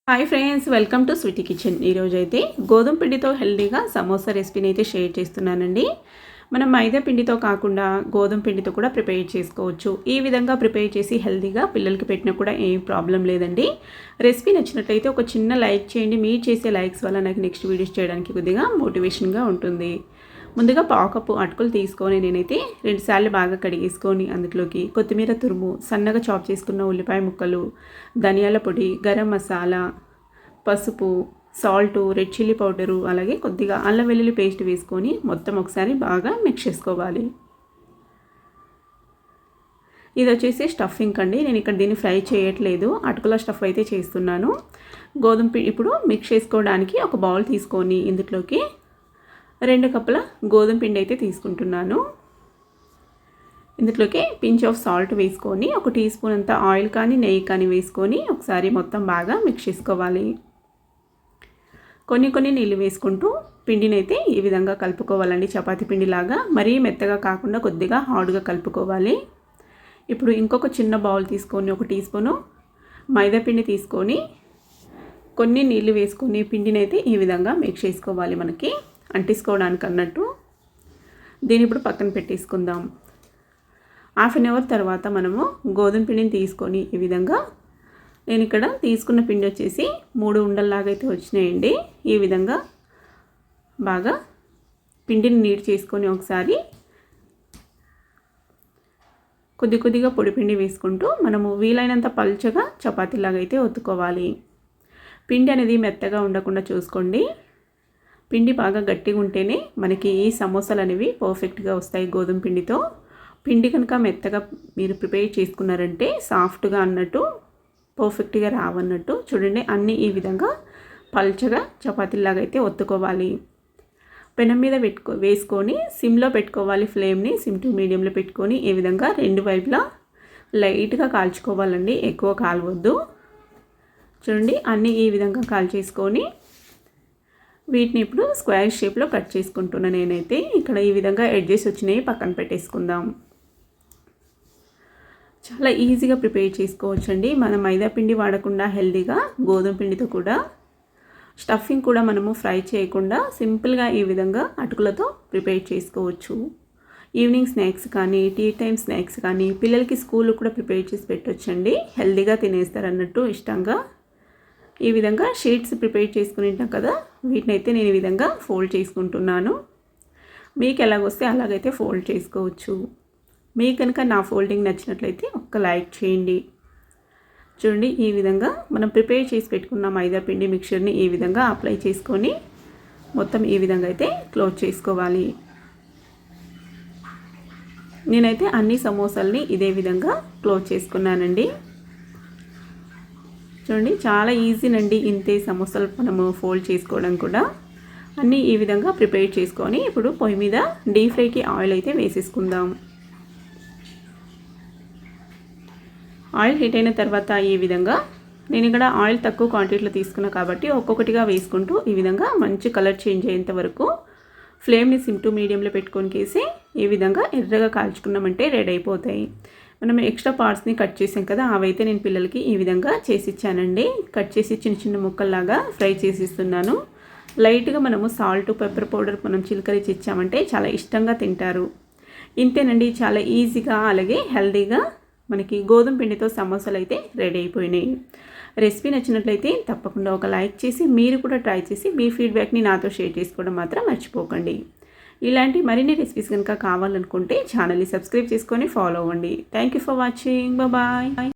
Hi friends, welcome to Sweety Kitchen. ఈరోజు అయితే గోధుమ పిండితో హెల్తీగా సమోసా రెసిపీని అయితే షేర్ చేస్తున్నానండి. మనం మైదా పిండితో కాకుండా గోధుమ పిండితో కూడా ప్రిపేర్ చేసుకోవచ్చు. ఈ విధంగా ప్రిపేర్ చేసి హెల్తీగా పిల్లలకి పెట్టినా కూడా ఏం ప్రాబ్లం లేదండి. రెసిపీ నచ్చినట్లయితే ఒక చిన్న లైక్ చేయండి. మీరు చేసే లైక్స్ వల్ల నాకు నెక్స్ట్ వీడియోస్ చేయడానికి కొద్దిగా మోటివేషన్గా ఉంటుంది. ముందుగా పావు కప్పు అటుకులు తీసుకొని నేనైతే 2 సార్లు బాగా కడిగేసుకొని అందులోకి కొత్తిమీర తురుము, సన్నగా చాప్ చేసుకున్న ఉల్లిపాయ ముక్కలు, ధనియాల పొడి, గరం మసాలా, పసుపు, సాల్టు, రెడ్ చిల్లీ పౌడరు, అలాగే కొద్దిగా అల్లం వెల్లుల్లి పేస్ట్ వేసుకొని మొత్తం ఒకసారి బాగా మిక్స్ చేసుకోవాలి. ఇది వచ్చేసి స్టఫింగ్ అండి. నేను ఇక్కడ దీన్ని ఫ్రై చేయట్లేదు, అటుకుల స్టఫ్ అయితే చేస్తున్నాను. గోధుమ పిండి ఇప్పుడు మిక్స్ చేసుకోవడానికి ఒక బౌల్ తీసుకొని ఇందులోకి 2 కప్పుల గోధుమ పిండి అయితే తీసుకుంటున్నాను. ఇందులోకి పించ్ ఆఫ్ సాల్ట్ వేసుకొని ఒక టీ స్పూన్ అంత ఆయిల్ కానీ నెయ్యి కానీ వేసుకొని ఒకసారి మొత్తం బాగా మిక్స్ చేసుకోవాలి. కొన్ని నీళ్ళు వేసుకుంటూ పిండిని అయితే ఈ విధంగా కలుపుకోవాలండి. చపాతీ పిండిలాగా మరీ మెత్తగా కాకుండా కొద్దిగా హార్డ్గా కలుపుకోవాలి. ఇప్పుడు ఇంకొక చిన్న బౌల్ తీసుకొని ఒక టీ స్పూను మైదా పిండి తీసుకొని కొన్ని నీళ్ళు వేసుకొని పిండిని అయితే ఈ విధంగా మిక్స్ చేసుకోవాలి, మనకి అంటించుకోవడానికి అన్నట్టు. దీన్ని ఇప్పుడు పక్కన పెట్టేసుకుందాం. హాఫ్ అన్ అవర్ తర్వాత మనము గోధుమ పిండిని తీసుకొని ఈ విధంగా, నేను ఇక్కడ తీసుకున్న పిండి వచ్చేసి 3 ఉండల్లాగా అయితే వచ్చినాయండి. ఈ విధంగా బాగా పిండిని నీట్ చేసుకొని ఒకసారి కొద్దిగా పొడి పిండి వేసుకుంటూ మనము వీలైనంత పల్చగా చపాతీలాగా అయితే ఒత్తుకోవాలి. పిండి అనేది మెత్తగా ఉండకుండా చూసుకోండి. పిండి బాగా గట్టిగా ఉంటేనే మనకి ఈ సమోసాలు అనేవి పర్ఫెక్ట్గా వస్తాయి. గోధుమ పిండితో పిండి కనుక మెత్తగా మీరు ప్రిపేర్ చేసుకున్నారంటే సాఫ్ట్గా అన్నట్టు, పర్ఫెక్ట్గా రావన్నట్టు. చూడండి, అన్నీ ఈ విధంగా పల్చగా చపాతీలాగా అయితే ఒత్తుకోవాలి. పెనం మీద వేసుకొని సిమ్లో పెట్టుకోవాలి. ఫ్లేమ్ని సిమ్ టు మీడియంలో పెట్టుకొని ఈ విధంగా 2 వైపులా లైట్గా కాల్చుకోవాలండి, ఎక్కువ కాలవద్దు. చూడండి, అన్నీ ఈ విధంగా కాల్చేసుకొని వీటిని ఇప్పుడు స్క్వేర్ షేప్లో కట్ చేసుకుంటున్నాను. నేనైతే ఇక్కడ ఈ విధంగా ఎడ్జెస్ వచ్చినాయి, పక్కన పెట్టేసుకుందాం. చాలా ఈజీగా ప్రిపేర్ చేసుకోవచ్చండి. మనం మైదా పిండి వాడకుండా హెల్తీగా గోధుమ పిండితో కూడా, స్టఫింగ్ కూడా మనము ఫ్రై చేయకుండా సింపుల్గా ఈ విధంగా అటుకులతో ప్రిపేర్ చేసుకోవచ్చు. ఈవినింగ్ స్నాక్స్ కానీ, టీ టైం స్నాక్స్ కానీ, పిల్లలకి స్కూల్లో కూడా ప్రిపేర్ చేసి పెట్టొచ్చండి. హెల్తీగా తినేస్తారు అన్నట్టు ఇష్టంగా. ఈ విధంగా షీట్స్ ప్రిపేర్ చేసుకుని ఉంటాం కదా, వీటిని అయితే నేను ఈ విధంగా ఫోల్డ్ చేసుకుంటున్నాను. మీకు ఎలాగొస్తే అలాగైతే ఫోల్డ్ చేసుకోవచ్చు. మీకు కనుక నా ఫోల్డింగ్ నచ్చినట్లయితే ఒక్క లైక్ చేయండి. చూడండి, ఈ విధంగా మనం ప్రిపేర్ చేసి పెట్టుకున్న మైదా పిండి మిక్చర్ని ఈ విధంగా అప్లై చేసుకొని మొత్తం ఈ విధంగా అయితే క్లోజ్ చేసుకోవాలి. నేనైతే అన్ని సమోసాలని ఇదే విధంగా క్లోజ్ చేసుకున్నానండి. చూడండి, చాలా ఈజీనండి. ఇంతే సమోసాలు మనము ఫోల్డ్ చేసుకోవడం కూడా. అన్నీ ఈ విధంగా ప్రిపేర్ చేసుకొని ఇప్పుడు పొయ్యి మీద డీప్ ఫ్రైకి ఆయిల్ అయితే వేసేసుకుందాం. ఆయిల్ హీట్ అయిన తర్వాత ఈ విధంగా, నేను ఇక్కడ ఆయిల్ తక్కువ క్వాంటిటీలో తీసుకున్నా కాబట్టి ఒక్కొక్కటిగా వేసుకుంటూ ఈ విధంగా మంచి కలర్ చేంజ్ అయ్యేంత వరకు ఫ్లేమ్ని సిమ్ టు మీడియంలో పెట్టుకొని కేసి ఈ విధంగా ఎర్రగా కాల్చుకున్నామంటే రెడీ అయిపోతాయి. మనం ఎక్స్ట్రా పార్ట్స్ని కట్ చేసాం కదా, అవైతే నేను పిల్లలకి ఈ విధంగా చేసి ఇచ్చానండి. కట్ చేసి చిన్న ముక్కల్లాగా ఫ్రై చేసి ఇస్తున్నాను. లైట్గా మనము సాల్ట్, పెప్పర్ పౌడర్ మనం చిలకరించి ఇచ్చామంటే చాలా ఇష్టంగా తింటారు. ఇంతేనండి, చాలా ఈజీగా అలాగే హెల్తీగా మనకి గోధుమ పిండితో సమోసాలు అయితే రెడీ అయిపోయినాయి. రెసిపీ నచ్చినట్లయితే తప్పకుండా ఒక లైక్ చేసి మీరు కూడా ట్రై చేసి మీ ఫీడ్బ్యాక్ని నాతో షేర్ చేసుకోవడం మాత్రం మర్చిపోకండి. ఇలాంటి మరిన్ని రెసిపీస్ కనుక కావాలనుకుంటే ఛానల్ని సబ్స్క్రైబ్ చేసుకొని ఫాలో అవ్వండి. Thank you for watching. Bye.